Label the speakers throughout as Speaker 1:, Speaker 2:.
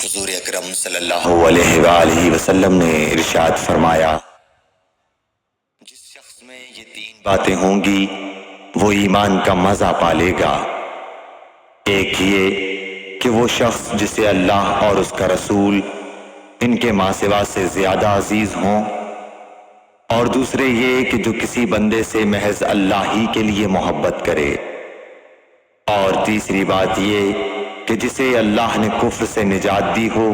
Speaker 1: حضور اکرم صلی اللہ علیہ وآلہ وسلم نے ارشاد فرمایا، جس شخص میں یہ تین باتیں ہوں گی وہ ایمان کا مزہ پالے گا۔ ایک یہ کہ وہ شخص جسے اللہ اور اس کا رسول ان کے ماں سوا سے زیادہ عزیز ہوں، اور دوسرے یہ کہ جو کسی بندے سے محض اللہ ہی کے لیے محبت کرے، اور تیسری بات یہ کہ جسے اللہ نے کفر سے نجات دی ہو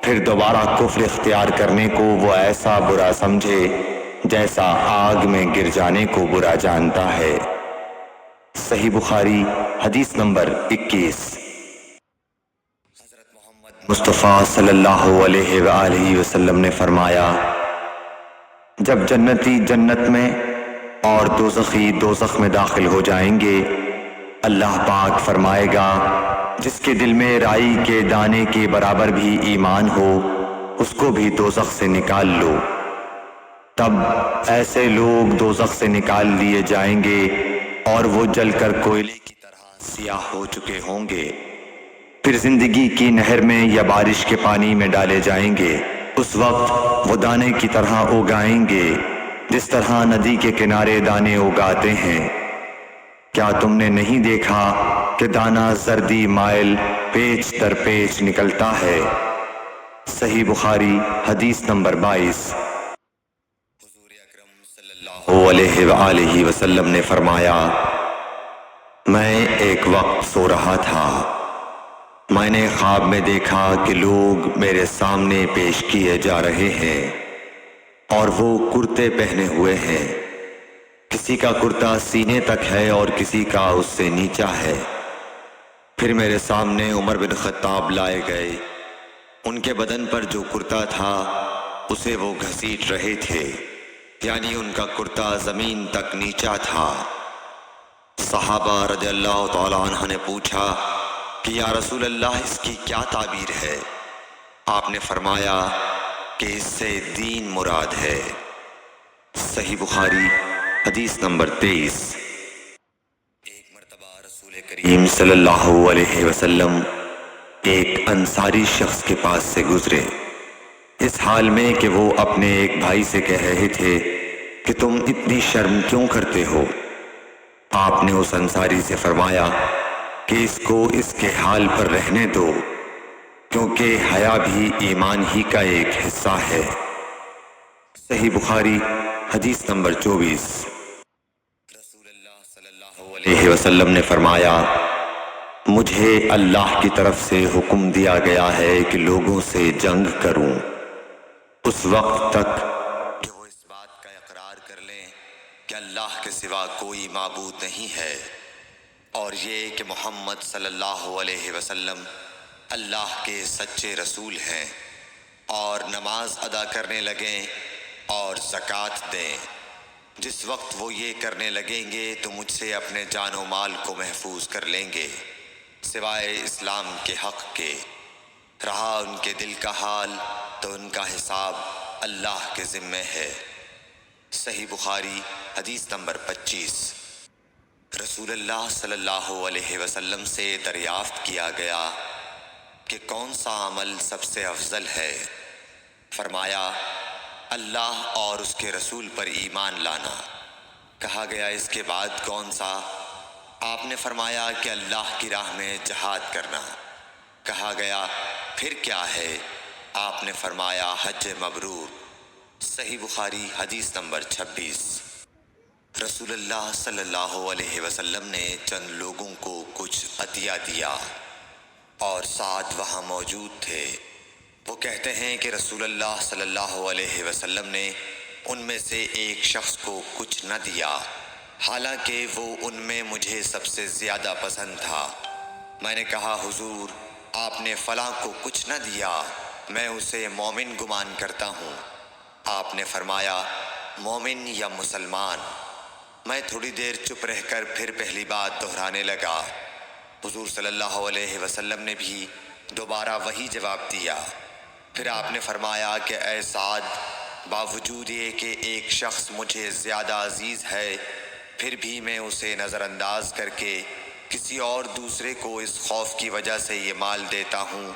Speaker 1: پھر دوبارہ کفر اختیار کرنے کو وہ ایسا برا سمجھے جیسا آگ میں گر جانے کو برا جانتا ہے۔ صحیح بخاری حدیث نمبر 21۔ حضرت محمد مصطفیٰ صلی اللہ علیہ وآلہ وسلم نے فرمایا، جب جنتی جنت میں اور دوزخی دوزخ میں داخل ہو جائیں گے، اللہ پاک فرمائے گا جس کے دل میں رائی کے دانے کے برابر بھی ایمان ہو اس کو بھی دوزخ سے نکال لو۔ تب ایسے لوگ دوزخ سے نکال لیے جائیں گے اور وہ جل کر کوئلے کی طرح سیاہ ہو چکے ہوں گے، پھر زندگی کی نہر میں یا بارش کے پانی میں ڈالے جائیں گے۔ اس وقت وہ دانے کی طرح اگائیں گے جس طرح ندی کے کنارے دانے اگاتے ہیں۔ کیا تم نے نہیں دیکھا کہ دانہ زردی مائل پیچ در پیچ نکلتا ہے؟ صحیح بخاری حدیث نمبر 22۔ حضور اکرم صلی اللہ علیہ وآلہ وسلم نے فرمایا، میں ایک وقت سو رہا تھا، میں نے خواب میں دیکھا کہ لوگ میرے سامنے پیش کیے جا رہے ہیں اور وہ کرتے پہنے ہوئے ہیں، کسی کا کرتا سینے تک ہے اور کسی کا اس سے نیچا ہے۔ پھر میرے سامنے عمر بن خطاب لائے گئے، ان کے بدن پر جو کرتا تھا اسے وہ گھسیٹ رہے تھے، یعنی ان کا کرتا زمین تک نیچا تھا۔ صحابہ رضی اللہ تعالیٰ عنہ نے پوچھا کہ یا رسول اللہ اس کی کیا تعبیر ہے؟ آپ نے فرمایا کہ اس سے دین مراد ہے۔ صحیح بخاری حدیث نمبر 23۔ ایک مرتبہ رسول کریم صلی اللہ علیہ وسلم ایک انصاری شخص کے پاس سے گزرے، اس حال میں کہ وہ اپنے ایک بھائی سے کہہ رہے تھے کہ تم اتنی شرم کیوں کرتے ہو؟ آپ نے اس انصاری سے فرمایا کہ اس کو اس کے حال پر رہنے دو، کیونکہ حیا بھی ایمان ہی کا ایک حصہ ہے۔ صحیح بخاری حدیث نمبر 24۔ رسول اللہ صلی اللہ علیہ وسلم نے فرمایا، مجھے اللہ کی طرف سے حکم دیا گیا ہے کہ لوگوں سے جنگ کروں اس وقت تک کہ وہ اس بات کا اقرار کر لیں کہ اللہ کے سوا کوئی معبود نہیں ہے، اور یہ کہ محمد صلی اللہ علیہ وسلم اللہ کے سچے رسول ہیں، اور نماز ادا کرنے لگیں اور زکوٰۃ دیں۔ جس وقت وہ یہ کرنے لگیں گے تو مجھ سے اپنے جان و مال کو محفوظ کر لیں گے سوائے اسلام کے حق کے۔ رہا ان کے دل کا حال تو ان کا حساب اللہ کے ذمے ہے۔ صحیح بخاری حدیث نمبر 25۔ رسول اللہ صلی اللہ علیہ وسلم سے دریافت کیا گیا کہ کون سا عمل سب سے افضل ہے؟ فرمایا، اللہ اور اس کے رسول پر ایمان لانا۔ کہا گیا اس کے بعد کون سا؟ آپ نے فرمایا کہ اللہ کی راہ میں جہاد کرنا۔ کہا گیا پھر کیا ہے؟ آپ نے فرمایا حج مبرور۔ صحیح بخاری حدیث نمبر 26۔ رسول اللہ صلی اللہ علیہ وسلم نے چند لوگوں کو کچھ عطیہ دیا اور ساتھ وہاں موجود تھے۔ وہ کہتے ہیں کہ رسول اللہ صلی اللہ علیہ وسلم نے ان میں سے ایک شخص کو کچھ نہ دیا، حالانکہ وہ ان میں مجھے سب سے زیادہ پسند تھا۔ میں نے کہا حضور آپ نے فلاں کو کچھ نہ دیا، میں اسے مومن گمان کرتا ہوں۔ آپ نے فرمایا مومن یا مسلمان؟ میں تھوڑی دیر چپ رہ کر پھر پہلی بات دہرانے لگا۔ حضور صلی اللہ علیہ وسلم نے بھی دوبارہ وہی جواب دیا۔ پھر آپ نے فرمایا کہ اے سعد، باوجود یہ کہ ایک شخص مجھے زیادہ عزیز ہے پھر بھی میں اسے نظر انداز کر کے کسی اور دوسرے کو اس خوف کی وجہ سے یہ مال دیتا ہوں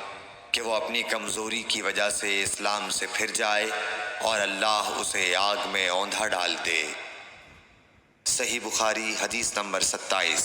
Speaker 1: کہ وہ اپنی کمزوری کی وجہ سے اسلام سے پھر جائے اور اللہ اسے آگ میں اوندھا ڈال دے۔ صحیح بخاری حدیث نمبر 27۔